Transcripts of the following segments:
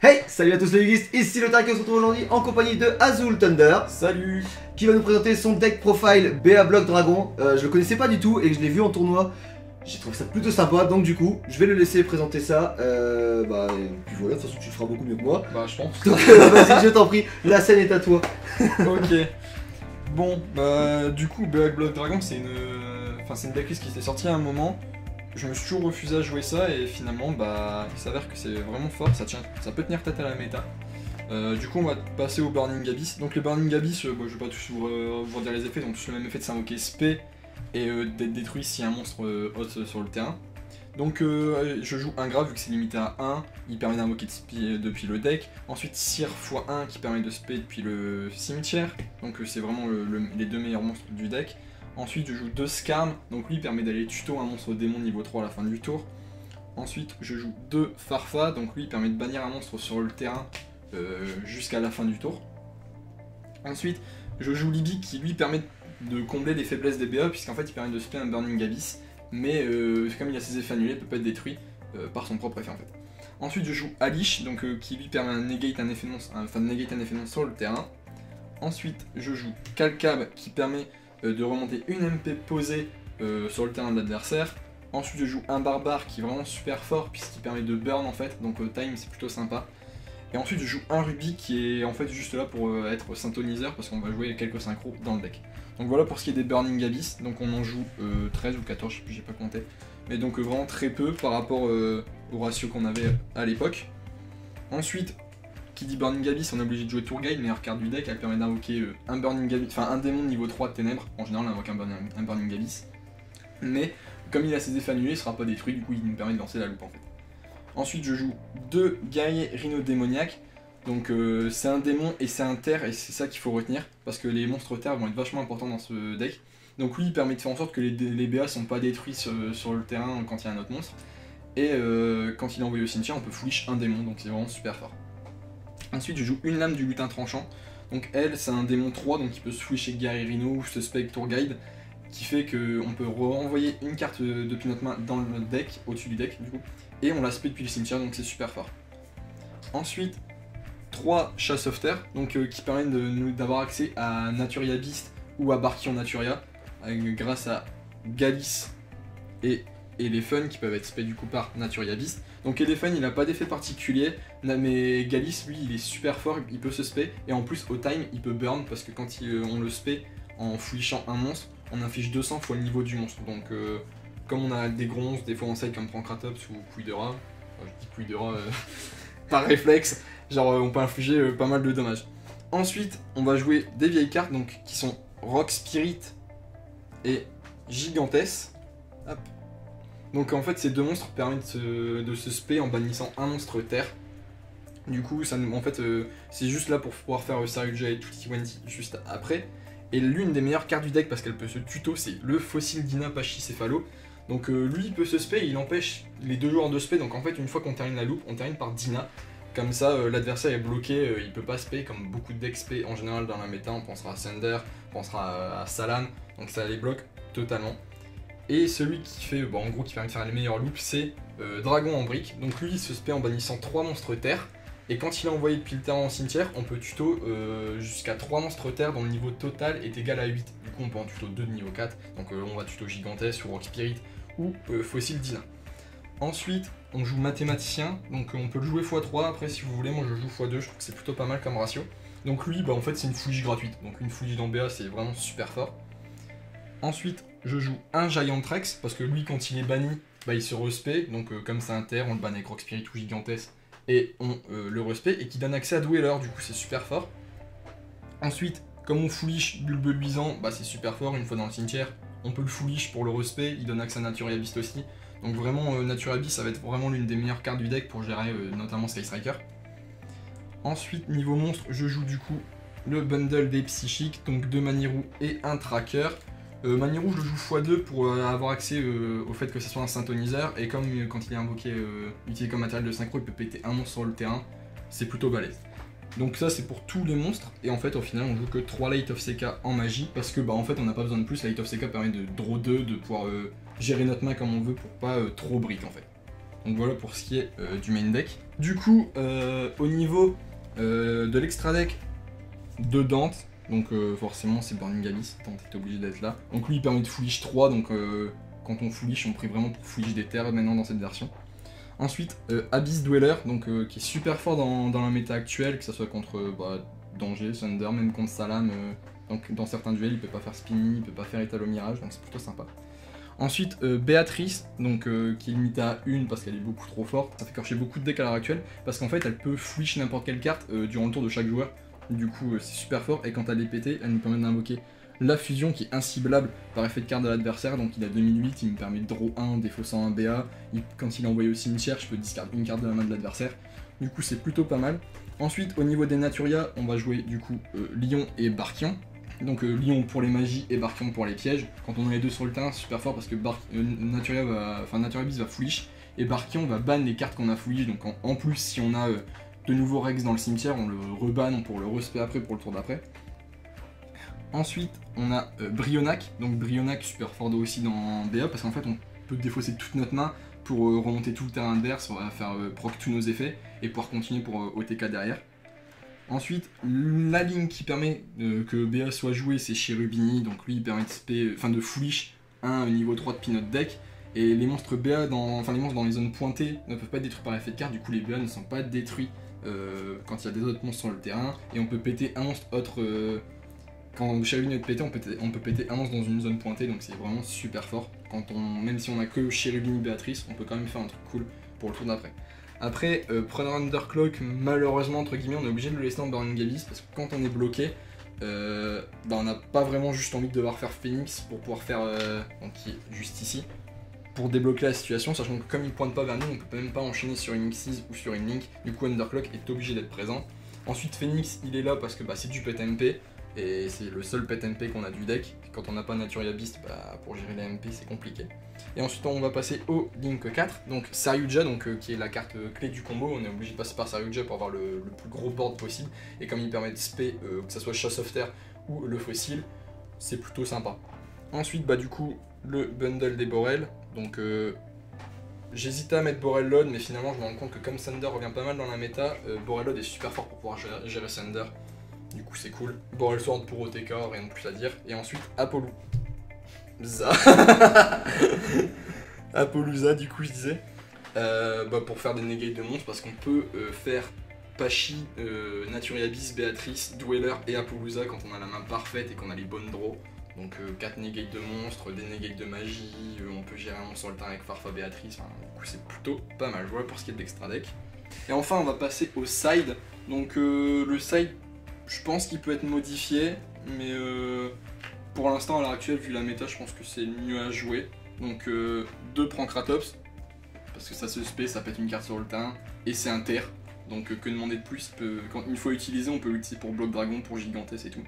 Hey, salut à tous les Yugistes, ici le Tarek, on se retrouve aujourd'hui en compagnie de Azul Thunder. Salut. Qui va nous présenter son deck profile BA Block Dragon. Je le connaissais pas du tout et je l'ai vu en tournoi. J'ai trouvé ça plutôt sympa, donc du coup, je vais le laisser présenter ça. Et puis voilà, de toute façon tu le feras beaucoup mieux que moi. Bah je pense. Donc vas-y, je t'en prie, la scène est à toi. Ok. Bon, bah du coup, Black Block Dragon c'est une decklist qui s'est sortie à un moment. Je me suis toujours refusé à jouer ça et finalement bah il s'avère que c'est vraiment fort, ça peut tenir tête à la méta. Du coup on va passer au Burning Abyss. Donc le Burning Abyss, je vais pas tous vous redire les effets, donc tous le même effet de s'invoquer spé et d'être détruit si un monstre hôte sur le terrain. Donc je joue un grave vu que c'est limité à 1, il permet d'invoquer de spé depuis le deck. Ensuite Sire x1 qui permet de spé depuis le cimetière, donc c'est vraiment les deux meilleurs monstres du deck. Ensuite je joue 2 Skarm, donc lui permet d'aller tuto un monstre démon niveau 3 à la fin du tour. Ensuite je joue 2 Farfa, donc lui permet de bannir un monstre sur le terrain jusqu'à la fin du tour. Ensuite je joue Libby qui lui permet de combler les faiblesses des BA, puisqu'en fait il permet de spé un Burning Abyss, mais comme il a ses effets annulés, il peut pas être détruit par son propre effet en fait. Ensuite je joue Alish, donc qui lui permet de negate un effet monstre sur le terrain. Ensuite je joue Kalkab qui permet de remonter une MP posée sur le terrain de l'adversaire. Ensuite je joue un barbare qui est vraiment super fort puisqu'il permet de burn en fait, donc time c'est plutôt sympa. Et ensuite je joue un Ruby qui est en fait juste là pour être synthoniseur parce qu'on va jouer quelques synchros dans le deck. Donc voilà pour ce qui est des Burning Abyss, donc on en joue 13 ou 14, je sais plus, j'ai pas compté. Mais donc vraiment très peu par rapport au ratio qu'on avait à l'époque. Ensuite, qui dit Burning Abyss, on est obligé de jouer Tour Guide, meilleure carte du deck, elle permet d'invoquer un Burning Abyss, enfin un démon niveau 3 de ténèbres, en général on invoque un Burning Abyss. Mais comme il a ses effets annulés, il sera pas détruit, du coup il nous permet de lancer la loupe en fait. Ensuite je joue 2 guerriers rhino démoniaques, donc c'est un démon et c'est un terre et c'est ça qu'il faut retenir, parce que les monstres terre vont être vachement importants dans ce deck. Donc lui il permet de faire en sorte que les BA sont pas détruits sur le terrain quand il y a un autre monstre. Et quand il est envoyé au cimetière on peut foolish un démon, donc c'est vraiment super fort. Ensuite je joue une lame du lutin tranchant, donc elle c'est un démon 3 donc il peut se switcher guerrier rhino ou se spec tour guide, qui fait qu'on peut renvoyer une carte depuis notre main dans le deck, au-dessus du deck du coup, et on la spé depuis le cimetière donc c'est super fort. Ensuite 3 chasse of terre, donc qui permettent d'avoir accès à Naturia Beast ou à Barkion Naturia, grâce à Galis et Elephun qui peuvent être spé du coup par Naturia Beast. Donc Elephun il n'a pas d'effet particulier, mais Galis lui il est super fort, il peut se spé, et en plus au time il peut burn parce que quand on le spé en fouillissant un monstre, on inflige 200 fois le niveau du monstre. Donc comme on a des gros monstres, des fois on side comme Pancratops ou Pouille de rat, enfin, je dis Pouille de rat par réflexe, genre on peut infliger pas mal de dommages. Ensuite on va jouer des vieilles cartes donc, qui sont Rock Spirit et Gigantess. Hop. Donc en fait ces deux monstres permettent de se spé en bannissant un monstre terre. Du coup ça, en fait c'est juste là pour pouvoir faire Saruja et Tutti Wenti juste après. Et l'une des meilleures cartes du deck parce qu'elle peut se tuto, c'est le Fossile Dina Pachycéphalo. Donc lui il peut se spé et il empêche les deux joueurs de spé, donc en fait une fois qu'on termine la loupe, on termine par Dina. Comme ça l'adversaire est bloqué, il peut pas spé comme beaucoup de decks spé en général dans la méta, on pensera à Thunder, on pensera à Salan, donc ça les bloque totalement. Et celui qui fait, en gros qui permet de faire les meilleures loops, c'est Dragon en brique. Donc lui il se spé en bannissant 3 monstres terre. Et quand il est envoyé depuis le terrain en cimetière, on peut tuto jusqu'à 3 monstres terre dont le niveau total est égal à 8. Du coup on peut en tuto 2 de niveau 4, donc on va tuto Gigantesque ou Rock Spirit ou Fossile Dina. Ensuite on joue Mathématicien, donc on peut le jouer x3, après si vous voulez, moi je joue x2, je trouve que c'est plutôt pas mal comme ratio. Donc lui en fait c'est une foolish gratuite, donc une foolish dans BA c'est vraiment super fort. Ensuite je joue un Giant Rex, parce que lui quand il est banni, il se respect, donc comme c'est un terre, on le banne avec Rock Spirit ou Gigantesque, et on le respect, et qui donne accès à Dweller, du coup c'est super fort. Ensuite, comme on foolish Bulbe Luisant, c'est super fort, une fois dans le cimetière, on peut le foolish pour le respect, il donne accès à Naturia Beast aussi. Donc vraiment, Naturia Beast ça va être vraiment l'une des meilleures cartes du deck pour gérer notamment Sky Striker. Ensuite, niveau monstre, je joue du coup le bundle des psychiques, donc 2 Manirou et un Tracker. Manirou je le joue x2 pour avoir accès au fait que ce soit un synthoniseur, et comme quand il est invoqué, utilisé comme matériel de synchro, il peut péter un monstre sur le terrain, c'est plutôt balèze. Donc ça c'est pour tous les monstres, et en fait au final on joue que 3 Light of Seka en magie, parce que en fait on n'a pas besoin de plus, Light of Seka permet de draw 2, de pouvoir gérer notre main comme on veut pour pas trop brick en fait. Donc voilà pour ce qui est du main deck. Du coup, au niveau de l'extra deck de Dante, donc forcément c'est Burning Abyss, Dante est obligé d'être là. Donc lui il permet de foolish 3, donc quand on foolish, on prie vraiment pour foolish des terres maintenant dans cette version. Ensuite, Abyss Dweller, donc qui est super fort dans la méta actuelle, que ce soit contre Danger, Thunder, même contre Salam. Donc dans certains duels, il peut pas faire Spinny, il peut pas faire Étal au Mirage, donc c'est plutôt sympa. Ensuite, Béatrice, donc qui est limitée à 1 parce qu'elle est beaucoup trop forte. Ça fait corcher beaucoup de decks à l'heure actuelle, parce qu'en fait elle peut fwish n'importe quelle carte durant le tour de chaque joueur. Du coup c'est super fort, et quand elle est pétée, elle nous permet d'invoquer la fusion qui est inciblable par effet de carte de l'adversaire. Donc il a 2008, il me permet de draw 1 en défaussant un BA. Quand il est envoyé au cimetière, je peux discarder une carte de la main de l'adversaire. Du coup c'est plutôt pas mal. Ensuite au niveau des Naturia, on va jouer du coup Lion et Barkion. Donc Lion pour les magies et Barkion pour les pièges. Quand on a les deux sur le terrain, c'est super fort parce que Naturia Abyss va foolish et Barkion va ban les cartes qu'on a foolish. Donc en plus, si on a de nouveaux Rex dans le cimetière, on le rebanne pour le respect après pour le tour d'après. Ensuite, on a Brionac. Donc Brionac super fort aussi dans BA parce qu'en fait on peut défausser toute notre main pour remonter tout le terrain adverse, on va faire proc tous nos effets et pouvoir continuer pour OTK derrière. Ensuite, la ligne qui permet que BA soit joué, c'est Cherubini, donc lui il permet de foolish un niveau 3 de Peanut deck. Et les monstres BA, les monstres dans les zones pointées ne peuvent pas être détruits par effet de carte, du coup les BA ne sont pas détruits quand il y a des autres monstres sur le terrain. Et on peut péter un monstre autre, quand Cherubini est pété, on peut péter un monstre dans une zone pointée, donc c'est vraiment super fort. Même si on a que Cherubini Béatrice, on peut quand même faire un truc cool pour le tour d'après. Après, preneur Undercloak, malheureusement, entre guillemets, on est obligé de le laisser en Burning Abyss parce que quand on est bloqué, on n'a pas vraiment juste envie de devoir faire Phoenix pour pouvoir faire, donc qui est juste ici, pour débloquer la situation, sachant que comme il pointe pas vers nous, on peut même pas enchaîner sur une Xyz ou sur une Link, du coup Undercloak est obligé d'être présent. Ensuite, Phoenix, il est là parce que c'est du pet MP, et c'est le seul pet MP qu'on a du deck. Quand on n'a pas Naturia Beast, pour gérer les MP, c'est compliqué. Et ensuite on va passer au Link 4, donc Saryuja, qui est la carte clé du combo. On est obligé de passer par Saryuja pour avoir le plus gros board possible, et comme il permet de spé, que ce soit Chasse of Terre ou le fossile, c'est plutôt sympa. Ensuite du coup le bundle des Borel, donc j'hésitais à mettre Borel Load, mais finalement je me rends compte que comme Thunder revient pas mal dans la méta, Borel Load est super fort pour pouvoir gérer Thunder, du coup c'est cool. Borel Sword pour OTK, rien de plus à dire. Et ensuite Apollo Apollousa, du coup je disais, pour faire des negates de monstres, parce qu'on peut faire Pachi, Naturia Abyss, Béatrice, Dweller et Apollousa quand on a la main parfaite et qu'on a les bonnes draws. Donc 4 negates de monstres, des negates de magie, on peut gérer un monstre sur le terrain avec Farfa Béatrice, du coup c'est plutôt pas mal. Voilà pour ce qui est de l'extra deck. Et enfin on va passer au side. Donc le side, je pense qu'il peut être modifié, mais pour l'instant à l'heure actuelle, vu la méta, je pense que c'est le mieux à jouer. Donc 2 Pankratops, parce que ça se spé, ça pète une carte sur le terrain, et c'est un terre. Donc que demander de plus, quand il faut utiliser, on peut l'utiliser pour Bloc Dragon, pour Gigantès et tout.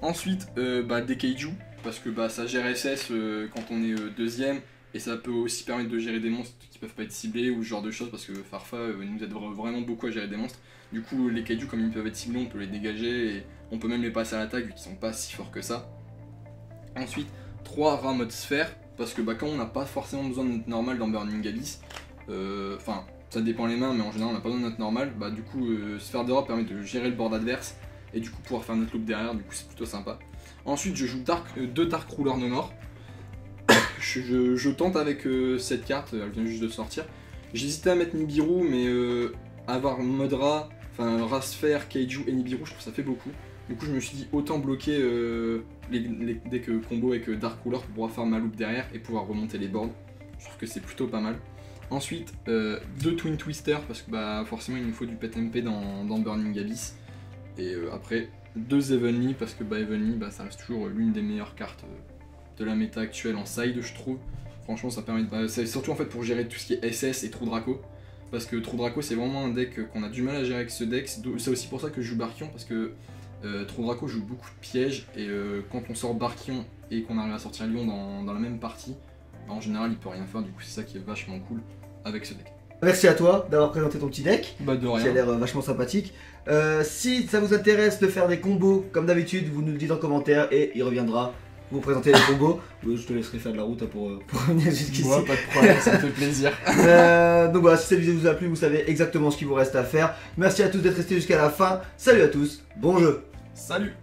Ensuite, des Kaiju, parce que ça gère SS quand on est deuxième, et ça peut aussi permettre de gérer des monstres qui peuvent pas être ciblés ou ce genre de choses, parce que Farfa nous aide vraiment beaucoup à gérer des monstres. Du coup, les Kaiju, comme ils peuvent être ciblés, on peut les dégager, et on peut même les passer à l'attaque vu qu'ils sont pas si forts que ça. Ensuite, 3 rats mode sphère, parce que quand on n'a pas forcément besoin de notre normal dans Burning Abyss, ça dépend les mains, mais en général on n'a pas besoin de notre normal, du coup sphère de rat permet de gérer le board adverse et du coup pouvoir faire notre loop derrière, du coup c'est plutôt sympa. Ensuite je joue 2 Dark Ruler no more. je tente avec cette carte, elle vient juste de sortir. J'hésitais à mettre Nibiru, mais avoir mode rat, rat sphère, Kaiju et Nibiru, je trouve que ça fait beaucoup. Du coup je me suis dit autant bloquer les decks combo avec Dark Ruler pour pouvoir faire ma loop derrière et pouvoir remonter les boards. Je trouve que c'est plutôt pas mal. Ensuite 2 Twin Twister, parce que forcément il nous faut du pet MP dans Burning Abyss. Et après 2 Heavenly, parce que Heavenly ça reste toujours l'une des meilleures cartes de la méta actuelle en side, je trouve. Franchement ça permet c'est surtout en fait pour gérer tout ce qui est SS et Trou Draco. Parce que Trou Draco c'est vraiment un deck qu'on a du mal à gérer avec ce deck. C'est aussi pour ça que je joue Barkion, parce que Trou Draco joue beaucoup de pièges, et quand on sort Barkion et qu'on arrive à sortir Lion dans la même partie, en général il peut rien faire, du coup c'est ça qui est vachement cool avec ce deck. Merci à toi d'avoir présenté ton petit deck, de rien. Qui a l'air vachement sympathique. Si ça vous intéresse de faire des combos comme d'habitude, vous nous le dites en commentaire et il reviendra vous présenter les combos. Je te laisserai faire de la route hein, pour revenir jusqu'ici. Moi, pas de problème, ça me fait plaisir. Donc voilà, si cette vidéo vous a plu, vous savez exactement ce qu'il vous reste à faire. Merci à tous d'être restés jusqu'à la fin. Salut à tous, bon jeu. Salut.